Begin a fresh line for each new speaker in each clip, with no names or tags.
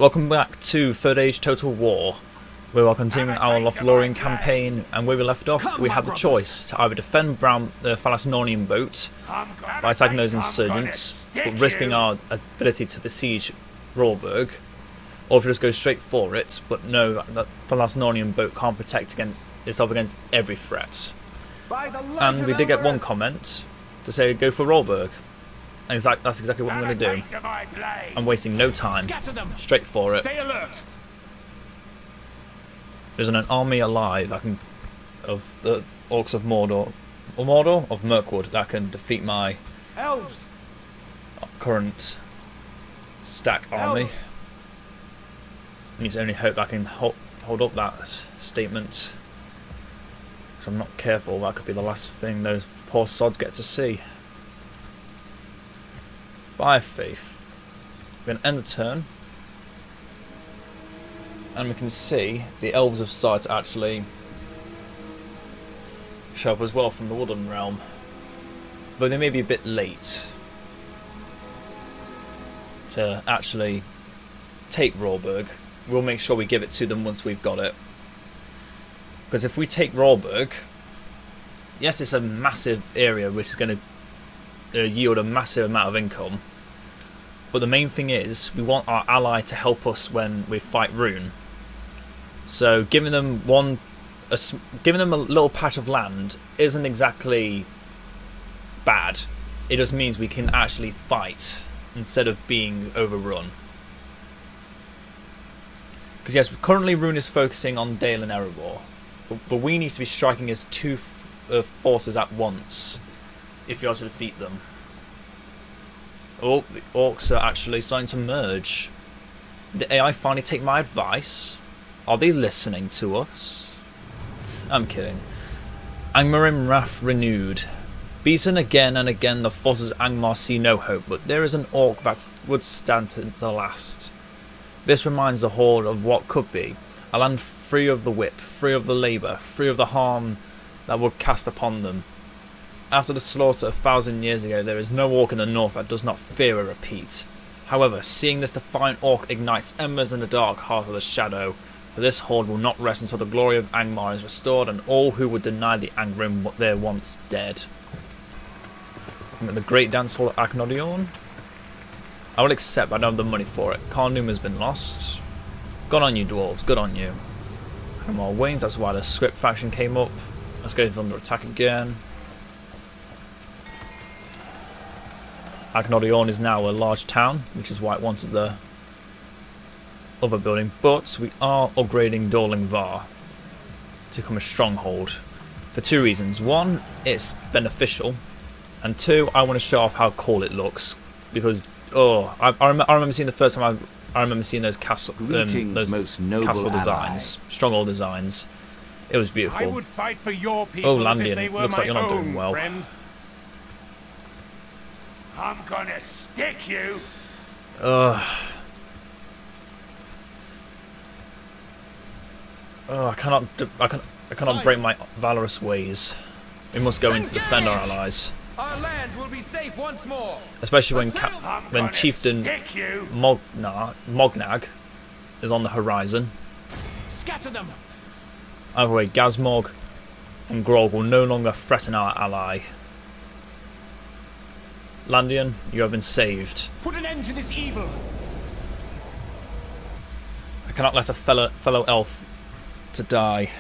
Welcome back to Third Age Total War. We are continuing our Lorien campaign, and where we left off, we had the choice to either defend the Thalassnorian boat by attacking those insurgents, but risking our ability to besiege Rhawburg, or if we just go straight for it, but know that the Thalassnorian boat can't protect itself against every threat. And we did get one comment to say go for Rhawburg. And that's exactly what I'm going to do. I'm wasting no time. Straight for it. There's an army alive of the orcs of Mordor, of Mirkwood, that can defeat my current stack army. I need to only hope I can hold up that statement. If I'm not careful, that could be the last thing those poor sods get to see. By faith, we're going to end the turn, and we can see the elves have started to actually show up as well from the Woodland Realm, though they may be a bit late to actually take Rhawburg. We'll make sure we give it to them once we've got it, because if we take Rhawburg, yes, it's a massive area which is going to yield a massive amount of income. But the main thing is, we want our ally to help us when we fight Rune. So giving them a little patch of land isn't exactly bad. It just means we can actually fight instead of being overrun. Because yes, currently Rune is focusing on Dale and Erebor, but we need to be striking his two forces at once if we are to defeat them. Oh, the orcs are actually starting to merge. Did the AI finally take my advice? Are they listening to us? I'm kidding. Angmarim wrath renewed. Beaten again and again, the forces of Angmar see no hope, but there is an orc that would stand to the last. This reminds the Horde of what could be. A land free of the whip, free of the labour, free of the harm that would cast upon them. After the slaughter 1,000 years ago, there is no orc in the north that does not fear a repeat. However, seeing this defiant orc ignites embers in the dark heart of the shadow, for this horde will not rest until the glory of Angmar is restored and all who would deny the Angrim what they're once dead. I'm at the Great Dance Hall at Aknodion. I will accept, but I don't have the money for it. Carnum has been lost. Good on you, dwarves, good on you. Angmar wings, that's why the script faction came up. Let's go under attack again. Aknodion is now a large town, which is why it wanted the other building, but we are upgrading Dorling Var to become a stronghold for two reasons. One, it's beneficial, and two, I want to show off how cool it looks, because I remember seeing the first time I remember seeing those castle designs, stronghold designs. It was beautiful.
I would fight for your people.
Landian, looks like you're not doing well.
Friend. I'm gonna stick you.
I cannot break my valorous ways. We must go in to defend our allies.
Our lands will be safe once more.
Especially when Chieftain Mognag is on the horizon.
Scatter them.
Either way, Gazmog and Grog will no longer threaten our ally. Landian, you have been saved.
Put an end to this evil.
I cannot let a fellow elf to die.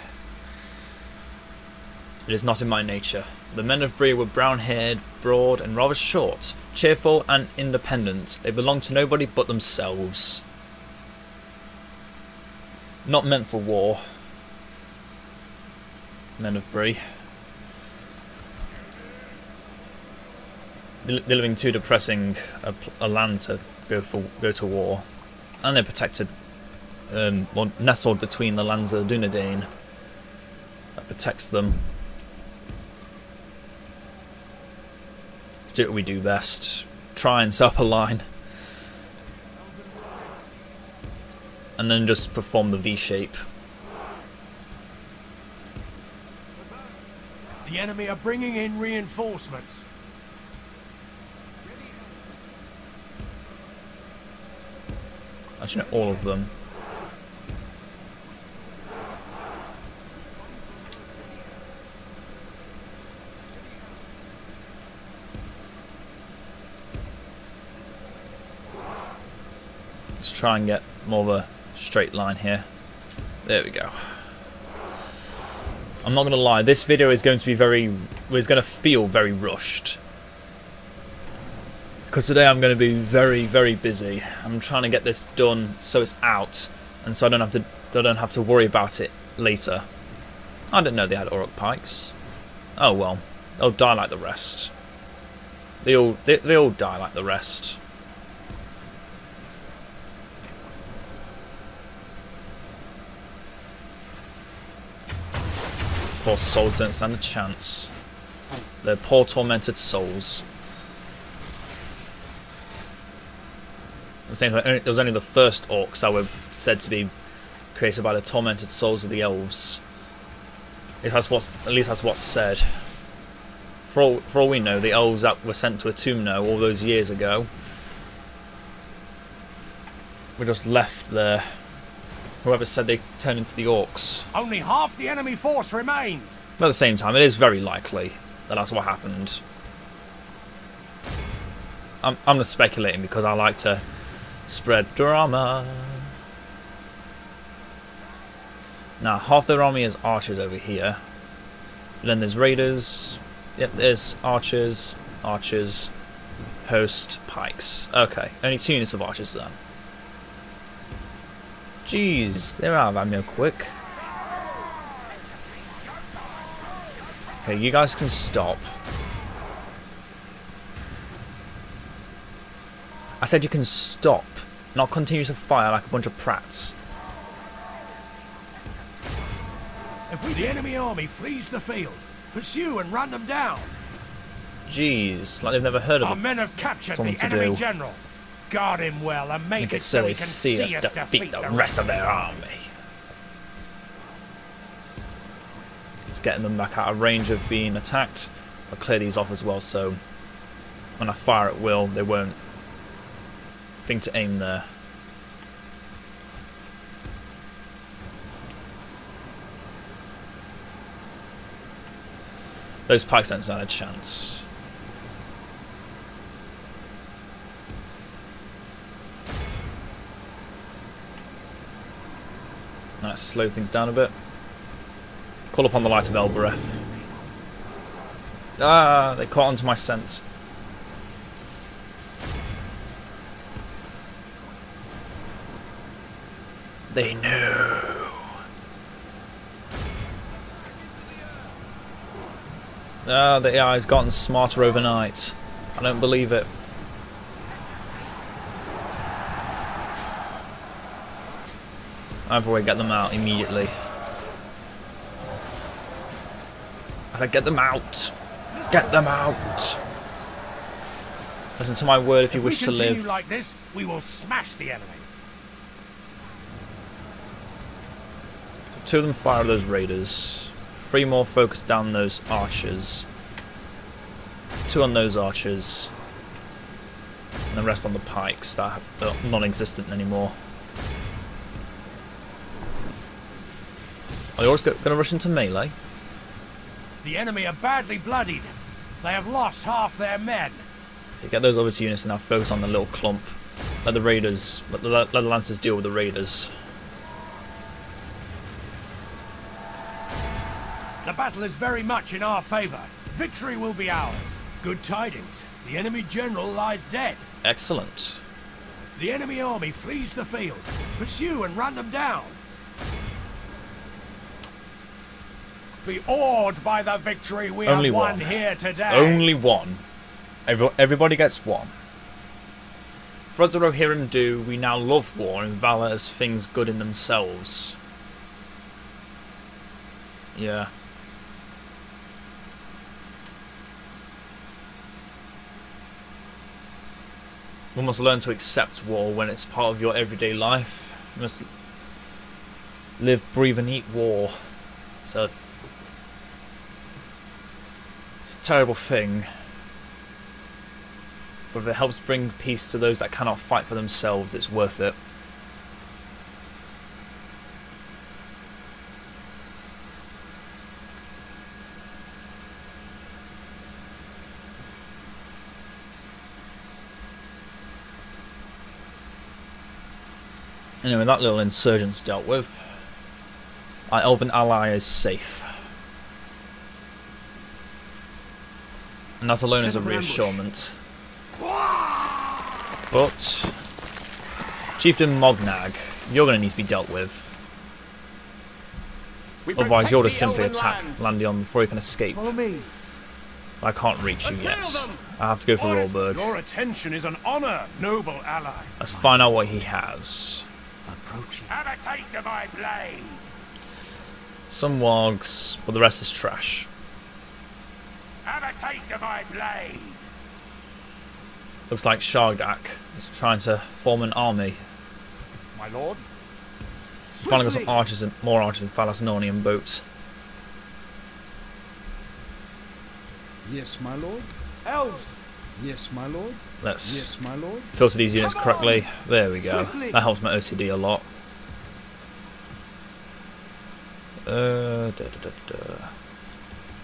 It is not in my nature. The men of Bree were brown-haired, broad, and rather short, cheerful and independent. They belonged to nobody but themselves. Not meant for war. Men of Bree. They're living too depressing a land to go to war, and they're protected, nestled between the lands of Dunedain. That protects them. Do what we do best: try and set up a line, and then just perform the V shape.
The enemy are bringing in reinforcements.
Actually, no, all of them. Let's try and get more of a straight line here. There we go. I'm not going to lie, this video is going to be it's going to feel very rushed. Because today I'm going to be very, very busy. I'm trying to get this done so it's out, and so I don't have to worry about it later. I didn't know they had orc pikes. Oh well, they'll die like the rest. They all die like the rest. Poor souls don't stand a chance. They're poor tormented souls. It was only the first orcs that were said to be created by the tormented souls of the elves. At least that's what's said. For all we know, the elves that were sent to Autumno all those years ago were just left there. Whoever said they turned into the orcs.
Only half the enemy force remains.
But at the same time, it is very likely that that's what happened. I'm just speculating because I like to spread drama. Now, half their army is archers over here. And then there's raiders. Yep, there's archers, host, pikes. Okay, only 2 units of archers then. Jeez, they're out of ammo quick. Okay, you guys can stop. I said you can stop, not continue to fire like a bunch of prats.
If the enemy army flees the field, pursue and run them down.
Jeez, like they've never heard of
Our
it.
men have captured
Something
the
to
enemy
do.
general. Guard him well and make
Make
it
it
so
so
he
they
can
see us defeat the rest of their army. It's getting them back out of range of being attacked. I'll clear these off as well, so when I fire at will, they won't think to aim there. Those pikes don't stand a chance. Let's slow things down a bit. Call upon the light of Elbereth. Ah, they caught onto my scent. They knew. Ah, the AI's gotten smarter overnight. I don't believe it. Either way, get them out immediately. I said, get them out. Get them out. Listen to my word if you wish to live.
If we continue like this, we will smash the enemy.
2 of them fire at those raiders. 3 more focus down those archers. 2 on those archers. And the rest on the pikes that are non-existent anymore. Are the orcs going to rush into melee?
The enemy are badly bloodied. They have lost half their men.
Okay, get those other 2 units and now focus on the little clump. Let the raiders, let the lancers deal with the raiders.
The battle is very much in our favour. Victory will be ours. Good tidings. The enemy general lies dead.
Excellent.
The enemy army flees the field. Pursue and run them down. Be awed by the victory we
Only
have won
one.
here today.
Only one. Everybody gets one. For us the Rohirrim do, we now love war and valour as things good in themselves. Yeah. We must learn to accept war when it's part of your everyday life. You must live, breathe and eat war. So it's a terrible thing. But if it helps bring peace to those that cannot fight for themselves, it's worth it. Anyway, that little insurgent's dealt with. Our elven ally is safe. And that alone is a reassurance. But Chieftain Mognag, you're going to need to be dealt with. Otherwise you'll just simply attack Landion before he can escape.
Follow me.
I can't reach you yet.
Assail them!
I have to go for Rhawburg.
Your attention is an honor, noble ally.
Let's find out what he has.
Approaching.
Have a taste of my blade.
Some wargs, but the rest is trash.
Have a taste of my blade.
Looks like Shargdak is trying to form an army.
My lord.
Finally got some archers and more archers and Phalasnonian boats.
Yes, my lord.
Elves.
Yes, my lord.
Let's
Yes, my lord.
filter these units
Come
correctly. There we go.
Swiftly.
That helps my OCD a lot. Let's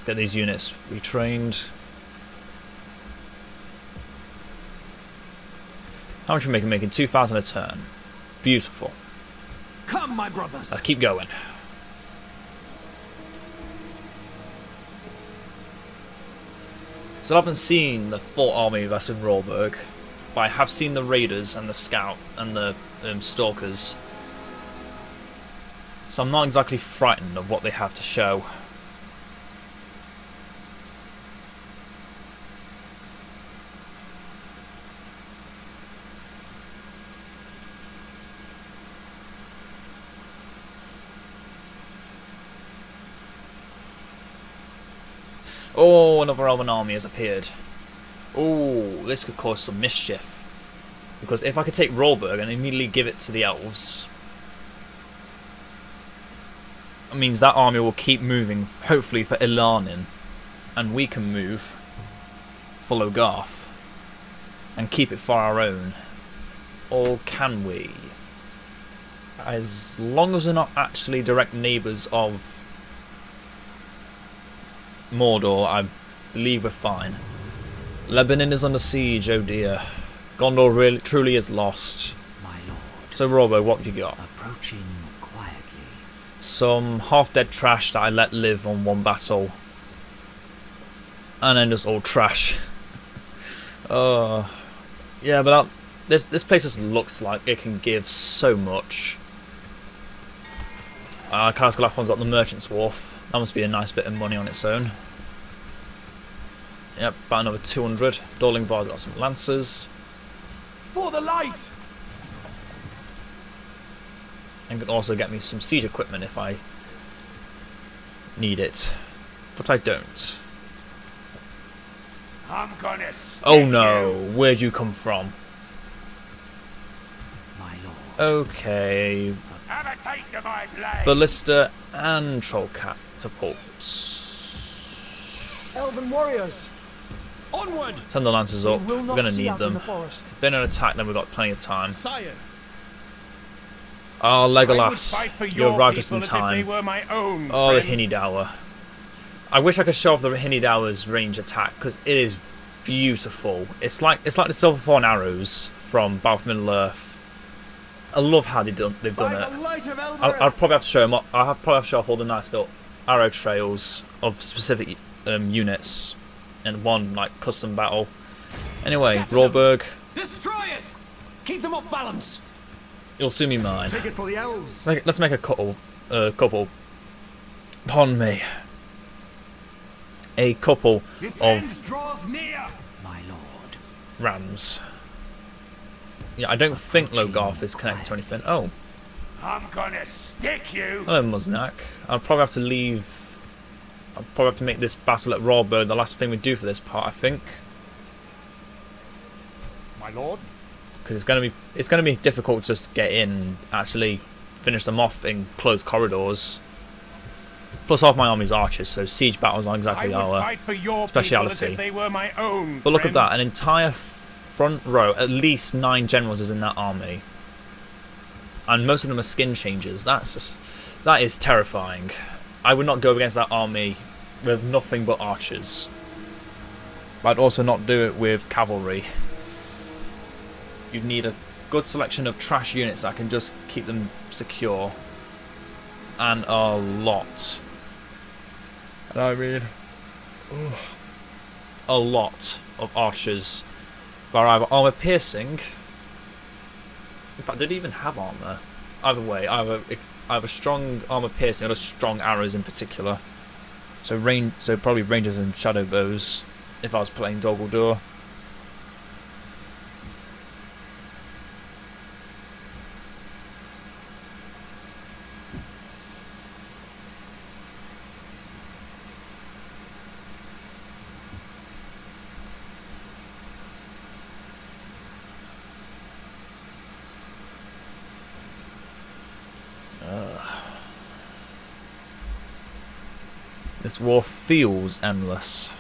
get these units retrained. How much are we making? 2,000 a turn. Beautiful.
Come, my brothers.
Let's keep going. So I haven't seen the full army of us in Rhawburg, but I have seen the raiders and the scout and the stalkers. So I'm not exactly frightened of what they have to show. Oh, another Elven army has appeared. Oh, this could cause some mischief. Because if I could take Rhawburg and immediately give it to the elves, it means that army will keep moving, hopefully for Ilanin. And we can move for Logarth and keep it for our own. Or can we? As long as we're not actually direct neighbours of Mordor, I believe we're fine. Lebanon is under siege, oh dear. Gondor really, truly is lost.
My lord.
So Robo, what have you got?
Approaching quietly.
Some half-dead trash that I let live on one battle. And then just all trash. Yeah, but this place just looks like it can give so much. Karsgalafon's got the Merchant's Wharf. That must be a nice bit of money on its own. Yep, about another 200. Dorlingvar's got some lancers.
For the light.
And can also get me some siege equipment if I need it. But I don't.
I'm gonna stick
Oh no,
you.
where'd you come from?
My lord.
Okay,
Have a taste of my blade.
ballista and troll catapults.
Elven warriors. Onward.
Send the lancers up,
They will
we're
not
gonna
see
need
us in
them.
the forest.
If they don't attack, then we've got plenty of time.
Sire.
Oh,
I would
Legolas,
fight for
you
your
arrived just in
people as if they
time.
were my own.
Oh, the
friend.
Hinidower. I wish I could show off the Hinidower's range attack, because it is beautiful. It's like the Silverthorn arrows from Battle for Middle-earth. I love how they've done it.
light of
I'll probably have to show them. I'll probably have to show off all the nice little arrow trails of specific units in one like custom battle. Anyway,
Scatter them.
Rhawburg,
Destroy it. Keep them off balance.
you'll soon be mine.
Take it for the elves.
Let's make a couple. Pardon me. A couple
Its
of
end draws near. My lord.
rams. Yeah, I don't think Logarth is connected to anything. Oh,
I'm gonna stick you.
hello Muznak. I'll probably have to leave. I'll probably have to make this battle at Rhawburg the last thing we do for this part, I think.
My lord.
Because it's gonna be difficult to just get in and actually finish them off in closed corridors. Plus half my army's archers, so siege battles aren't exactly
I would
our
fight for your people as
speciality.
if they were my own.
But look at
friend.
that, an entire front row, at least 9 generals is in that army. And most of them are skin changers. That is terrifying. I would not go against that army with nothing but archers. But I'd also not do it with cavalry. You'd need a good selection of trash units that can just keep them secure. And a lot. I mean, a lot of archers that are either armor piercing. In fact, did it even have armor? Either way, I have a strong armor piercing or strong arrows in particular. So probably rangers and shadow bows if I was playing Doguldur. This war feels endless.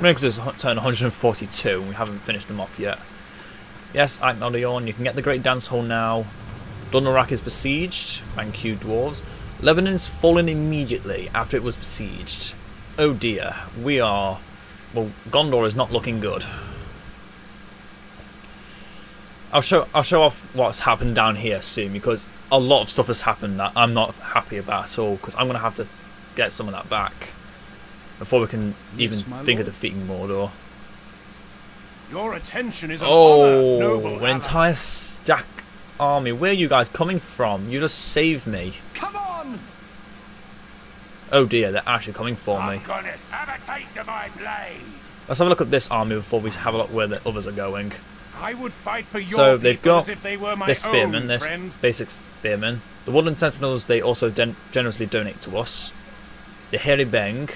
Maybe because it's turn 142 and we haven't finished them off yet. Yes, Lorien, you can get the Great Dance Hall now. Dunlarak is besieged. Thank you, dwarves. Lebanon's fallen immediately after it was besieged. Oh dear, we are... Well, Gondor is not looking good. I'll show off what's happened down here soon, because a lot of stuff has happened that I'm not happy about at all, because I'm going to have to get some of that back before we can even think of defeating Mordor.
Your attention is an honor, noble
an entire stack army. Where are you guys coming from? You just saved me.
Come on!
Oh dear, they're actually coming for me.
I'm gonna have a taste of my blade.
Let's have a look at this army before we have a look where the others are going.
I would fight for your
So they've
people
got
as if they were my
this spearman,
own,
this
friend.
basic spearman. The Woodland Sentinels, they also generously donate to us. The Hairy Beng,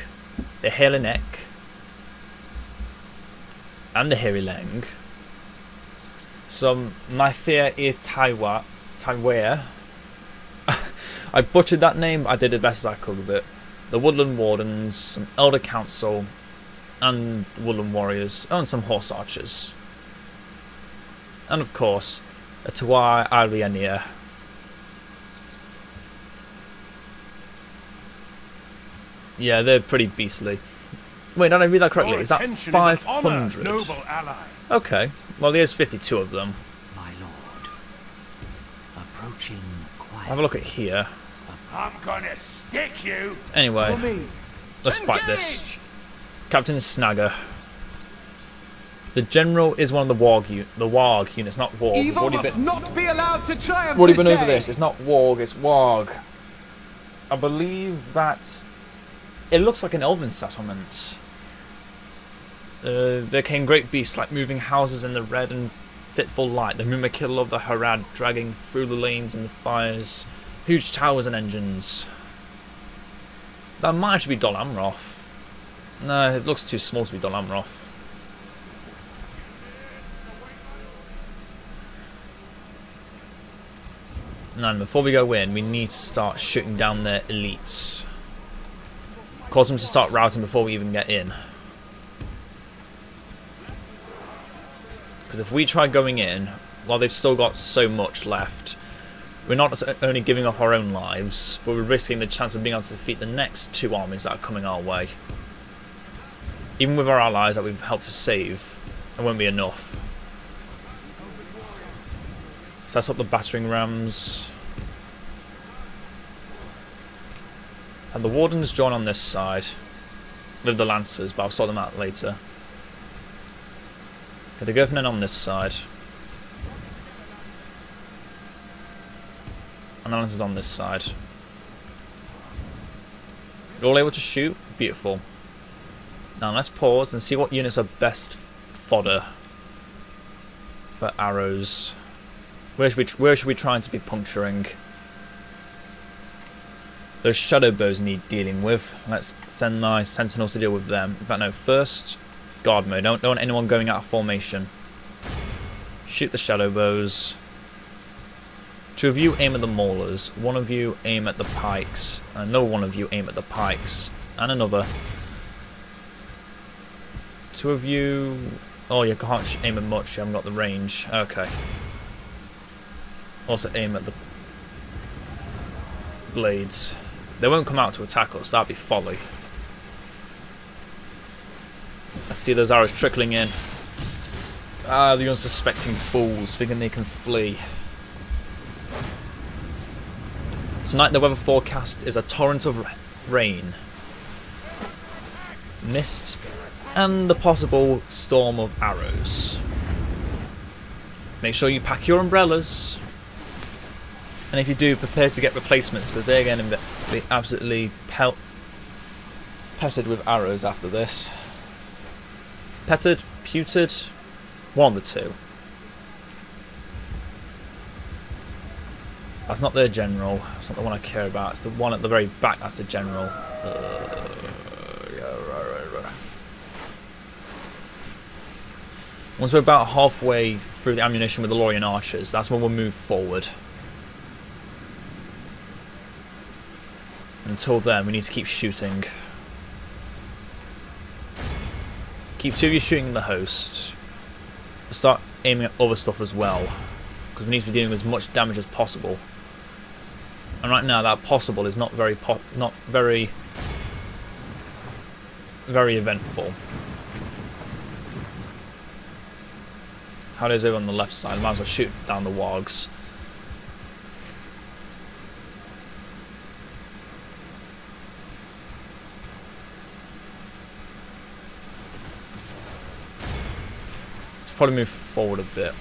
the Hairy Neck, and the Hairy Leng. Some Maithir Ir Taiwea. I butchered that name, but I did the best as I could with it. The Woodland Wardens, some Elder Council, and the Woodland Warriors, and some Horse Archers. And of course, a Tuai Ariania. Yeah, they're pretty beastly. Wait, did I read that correctly?
Your
Is that
attention is an honor,
500?
noble ally.
Okay, well there's 52 of them.
My lord. Approaching quietly.
Have a look at here.
I'm gonna stick you.
Anyway, let's fight this. Captain Snagger. The general is one of the warg units, not warg. We've
Evil
already
must not be allowed to triumph.
already been
this
over
day.
this. It's not warg, it's warg. I believe that it looks like an elven settlement. There came great beasts like moving houses in the red and fitful light, the Mumakil of the Harad dragging through the lanes and the fires, huge towers and engines. That might actually be Dol Amroth. No, it looks too small to be Dol Amroth. And before we go in, we need to start shooting down their elites. Cause them to start routing before we even get in. Because if we try going in, while they've still got so much left, we're not only giving up our own lives, but we're risking the chance of being able to defeat the next two armies that are coming our way. Even with our allies that we've helped to save, it won't be enough. Set up the battering rams. And the wardens join on this side with the lancers, but I'll sort them out later. Okay, the governor on this side. And the lancers on this side. You're all able to shoot? Beautiful. Now let's pause and see what units are best fodder for arrows. Where should we try to be puncturing? Those shadow bows need dealing with. Let's send my sentinels to deal with them. In fact, no. First, guard mode. Don't want anyone going out of formation. Shoot the shadow bows. Two of you aim at the maulers. One of you aim at the pikes. Another one of you aim at the pikes. And another. Two of you... Oh, you can't aim at much. You haven't got the range. Okay. Also aim at the blades. They won't come out to attack us. That'd be folly. I see those arrows trickling in. Ah, the unsuspecting fools, thinking they can flee. Tonight the weather forecast is a torrent of rain, mist, and a possible storm of arrows. Make sure you pack your umbrellas. And if you do, prepare to get replacements, because they're going to be absolutely petted with arrows after this. Petted? Pewtered? One of the two. That's not their general. That's not the one I care about. It's the one at the very back. That's the general. Once we're about halfway through the ammunition with the Lorien archers, that's when we'll move forward. Until then, we need to keep shooting. Keep two of you shooting the host. Start aiming at other stuff as well, because we need to be dealing with as much damage as possible. And right now, that possible is not very eventful. How is over on the left side? Might as well shoot down the wargs. Let's probably move forward a bit.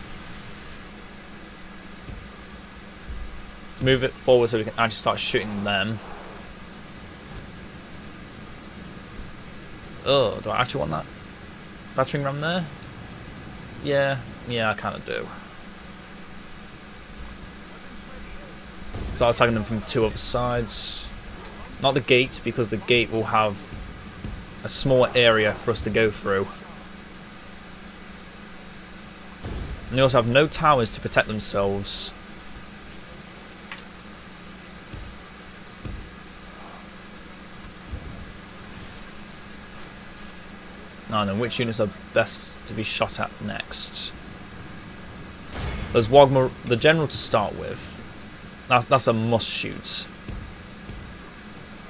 Let's move it forward so we can actually start shooting them. Oh, do I actually want that battering ram there? Yeah, I kind of do. Start attacking them from two other sides. Not the gate, because the gate will have a small area for us to go through. And they also have no towers to protect themselves. Now then, which units are best to be shot at next? There's Wagner, the general to start with. That's a must shoot.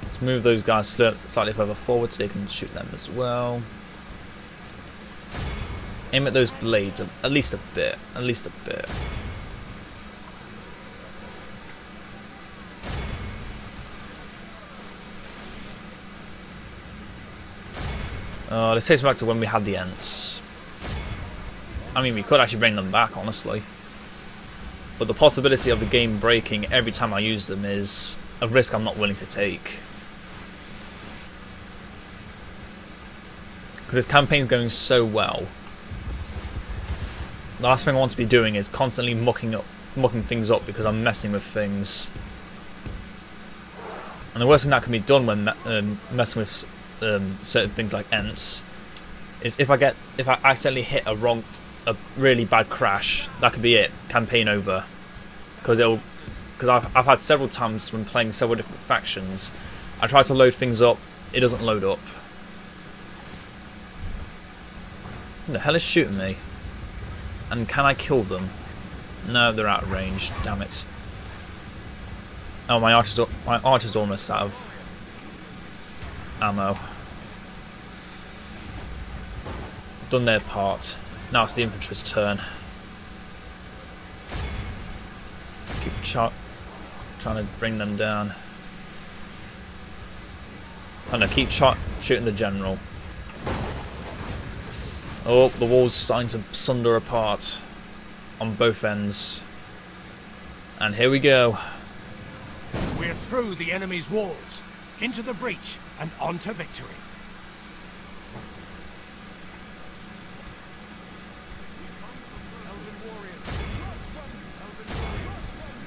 Let's move those guys slightly further forward so they can shoot them as well. Aim at those blades at least a bit. At least a bit. This takes me back to when we had the Ents. I mean, we could actually bring them back, honestly. But the possibility of the game breaking every time I use them is a risk I'm not willing to take. Because this campaign's going so well. The last thing I want to be doing is constantly mucking things up because I'm messing with things. And the worst thing that can be done when messing with certain things like Ents is if I accidentally hit a really bad crash, that could be it, campaign over. Because I've had several times when playing several different factions, I try to load things up, it doesn't load up. Who the hell is shooting me? And can I kill them? No, they're out of range. Damn it. Oh, my archer's almost out of ammo. Done their part. Now it's the infantry's turn. Keep trying to bring them down. Oh no, keep shooting the general. Oh, the wall's starting to sunder apart on both ends. And here we go.
We're through the enemy's walls, into the breach, and on to victory.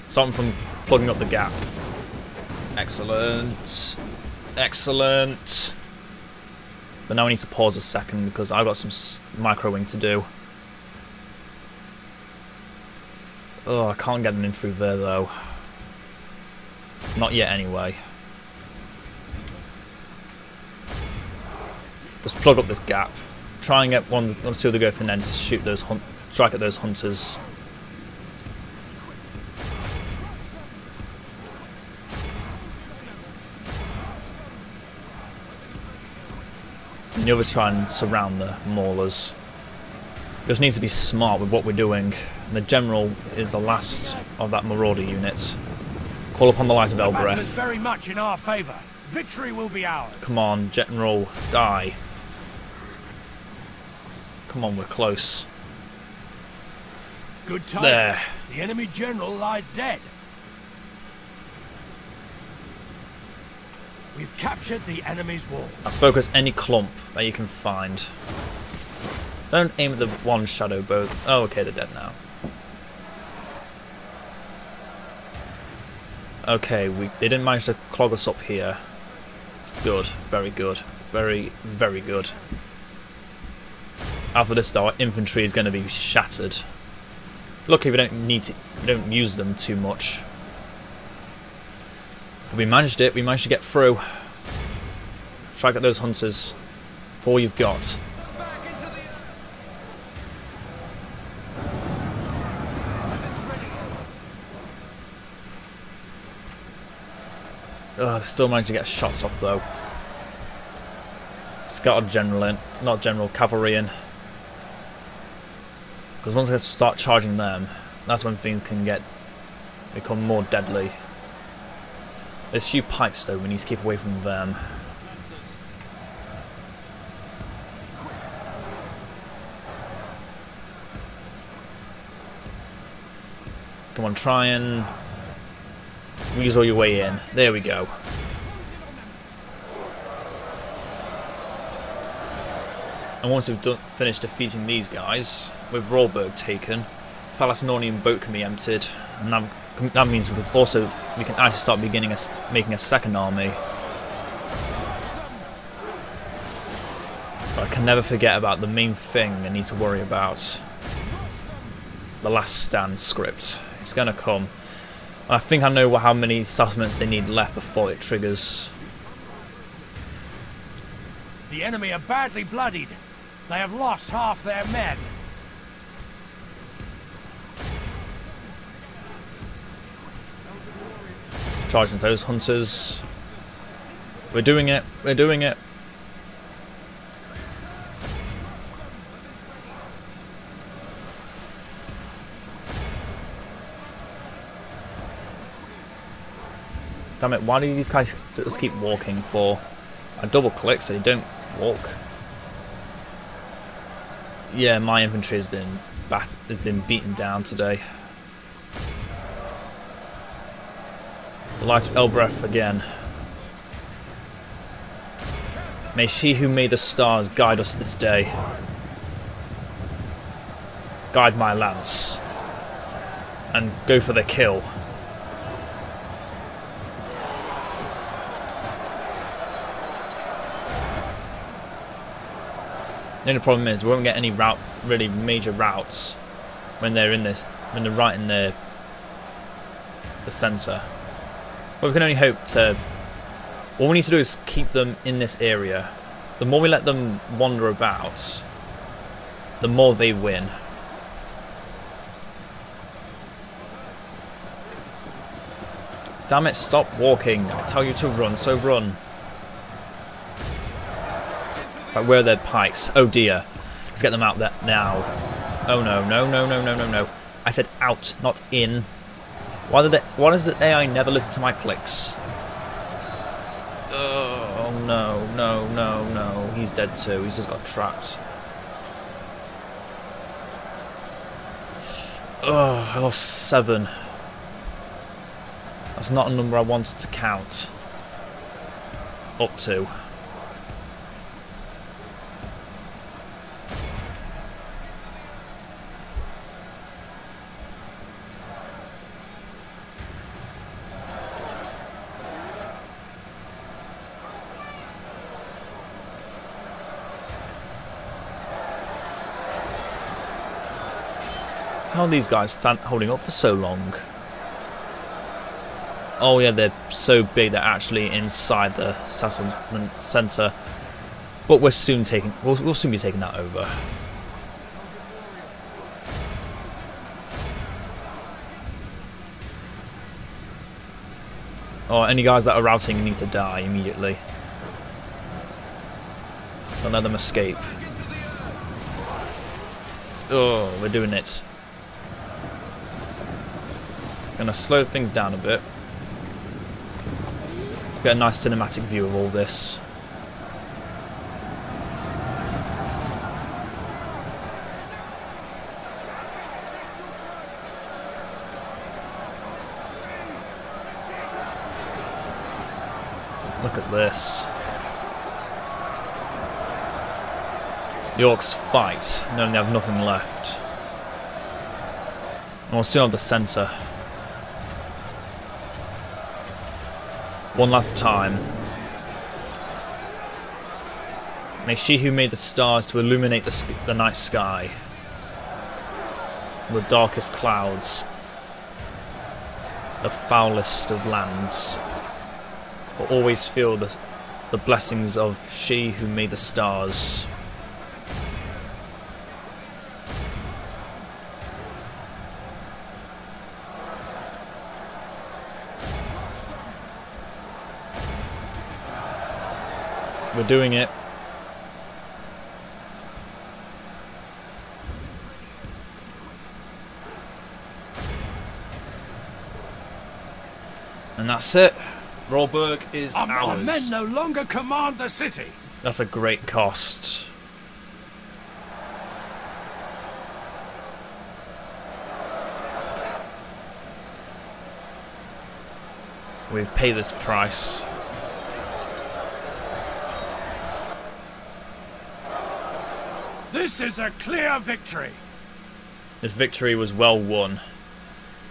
Something from plugging up the gap. Excellent. Excellent. But now we need to pause a second because I've got some microwing to do. Oh, I can't get them in through there though. Not yet anyway. Just plug up this gap. Try and get one or two of the go from then to shoot those strike at those hunters. And the others try and surround the maulers. Just need to be smart with what we're doing. And the general is the last of that marauder unit. Call upon the light of
The battle is
Elbreth.
very much in our favour. Victory will be ours.
Come on, general, die. Come on, we're close.
Good tidings.
There.
The enemy general lies dead. We've captured the enemy's wall.
Now focus any clump that you can find. Don't aim at the one shadow bow. Oh, okay, they're dead now. Okay, they didn't manage to clog us up here. It's good, very good, very, very good. After this, though, our infantry is going to be shattered. Luckily, we don't use them too much. But we managed it. We managed to get through. Try to get those hunters. For all you've got. They still managed to get shots off though. Scattered general in, not general, cavalry in. Because once I start charging them, that's when things can become more deadly. There's a few pikes though, we need to keep away from them. Come on, try and weasel your way in. There we go. And once we've finished defeating these guys, with Rhawburg taken, Lorien boat can be emptied, and that means we can actually start making a second army. But I can never forget about the main thing I need to worry about. The last stand script. It's gonna come. I think I know how many settlements they need left before it triggers.
The enemy are badly bloodied. They have lost half their men.
Charging those hunters. We're doing it. We're doing it. Damn it, why do these guys just keep walking for? I double click so they don't walk. Yeah, my infantry has been beaten down today. The light of Elbreth again. May she who made the stars guide us this day. Guide my lance. And go for the kill. The only problem is we won't get any really major routes when they're right in the centre. But we can only hope to. All we need to do is keep them in this area. The more we let them wander about, the more they win. Damn it! Stop walking! I tell you to run, so run. Like, where are their pikes? Oh dear. Let's get them out there now. Oh no, no, no, no, no, no, no. I said out, not in. Why does the AI never listen to my clicks? Oh no, no, no, no. He's dead too. He's just got trapped. Oh, I lost 7. That's not a number I wanted to count. Up to. How are these guys holding up for so long? Oh yeah, they're so big they're actually inside the settlement centre. But we'll soon be taking that over. Oh, any guys that are routing need to die immediately. Don't let them escape. Oh, we're doing it. Gonna slow things down a bit. Get a nice cinematic view of all this. Look at this. The orcs fight, knowing they have nothing left. And we'll soon have the centre. One last time. May she who made the stars to illuminate the night sky, the darkest clouds, the foulest of lands, will always feel the blessings of she who made the stars. We're doing it. And that's it. Rhawburg is
Our
ours.
men no longer command the city.
That's a great cost. We've paid this price.
This is a clear victory.
This victory was well won.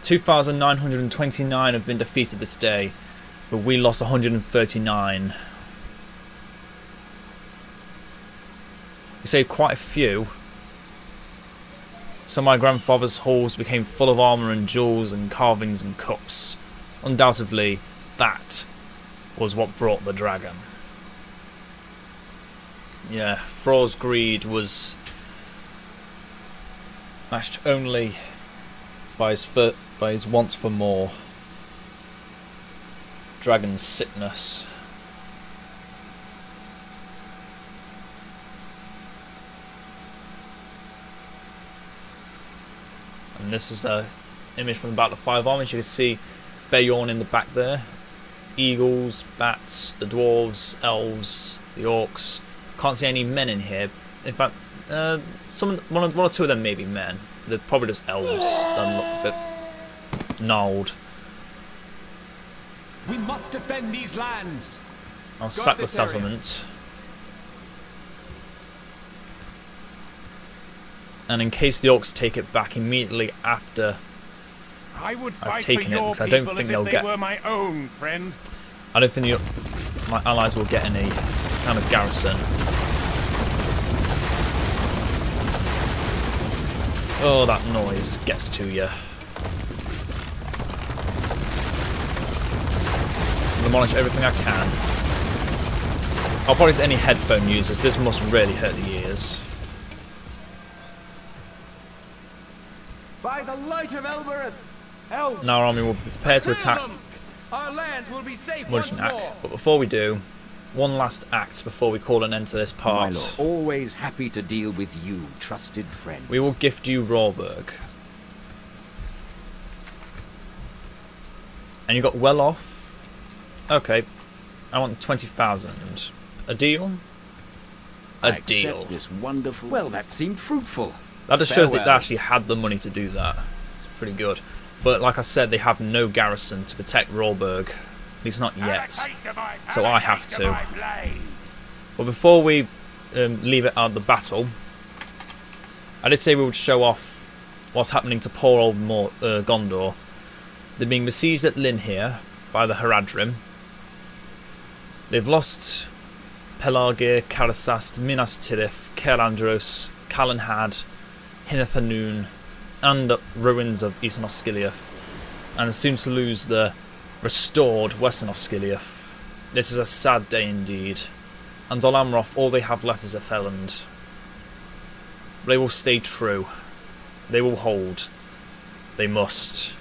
2,929 have been defeated this day, but we lost 139. We saved quite a few. So my grandfather's halls became full of armour and jewels and carvings and cups. Undoubtedly, that was what brought the dragon. Yeah, Thrall's greed was matched only by his wants for more. Dragon's sickness. And this is a image from the Battle of Five Armies. You can see Beorn in the back there. Eagles, bats, the dwarves, elves, the orcs. Can't see any men in here. In fact, one or two of them may be men. They're probably just elves. That look a bit gnarled.
We must defend these lands.
I'll sack the settlement. And in case the orcs take it back immediately after
I would
I've
fight
taken
for
it,
your
because I don't
people
think
as
they'll
if
get.
they were my own, friend.
I don't think my allies will get any kind of garrison. Oh, that noise gets to you. Demolish everything I can. I'll probably to any headphone users. This must really hurt the ears.
By the light of Elbereth, elves,
Now our army will be prepared to attack
our lands will be safe once
Mudgeon
more.
But before we do, one last act before we call an end to this
My
part.
lord, always happy to deal with you, trusted friend.
We will gift you Rhawburg. And you got well off. Okay. I want 20,000. A deal? A
I accept
deal.
this wonderful. Well, that seemed fruitful.
That just shows that they
Farewell.
actually had the money to do that. It's pretty good. But like I said, they have no garrison to protect Rhawburg. At least not yet. So I have to. But before we leave it out of the battle, I did say we would show off what's happening to poor old Gondor. They're being besieged at Lynn here by the Haradrim. They've lost Pelargir, Karasast, Minas Tirith, Calandros, Calenhad, Hinethanoon, and the ruins of Eastern Osgiliath, and soon to lose the restored Western Osgiliath. This is a sad day indeed. And Dol Amroth, all they have left is Atheland. They will stay true. They will hold. They must.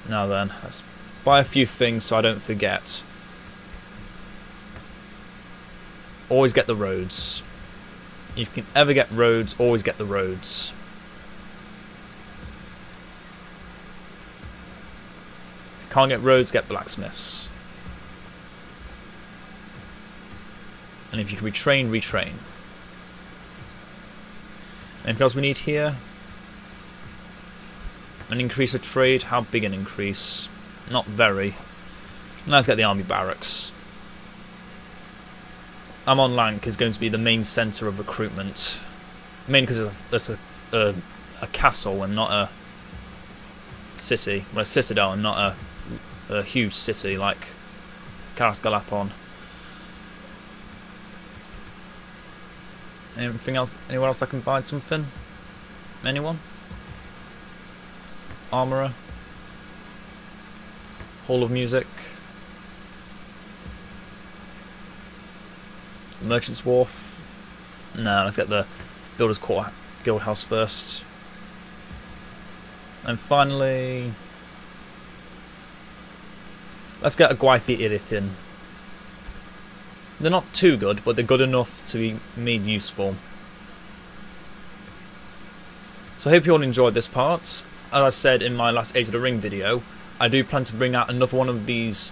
Now then, let's buy a few things so I don't forget. Always get the roads. If you can ever get roads, always get the roads. If you can't get roads, get blacksmiths. And if you can retrain, retrain. Anything else we need here? An increase of trade. How big an increase? Not very. Let's get the army barracks. Amon Lank is going to be the main centre of recruitment. Mainly because it's a castle and not a city. Well, a citadel and not a huge city like Karas Galathon. Anything else? Anyone else I can buy something? Anyone? Armourer? Hall of Music? Merchant's Wharf? No, let's get the Builder's Court Guild House first. And finally, let's get a Gwaith Irithin. They're not too good, but they're good enough to be made useful. So I hope you all enjoyed this part. As I said in my last Age of the Ring video, I do plan to bring out another one of these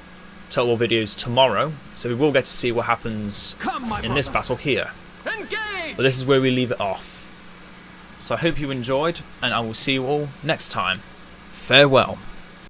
Total War videos tomorrow, so we will get to see what happens in this battle here.
Engage!
But this is where we leave it off. So I hope you enjoyed, and I will see you all next time. Farewell.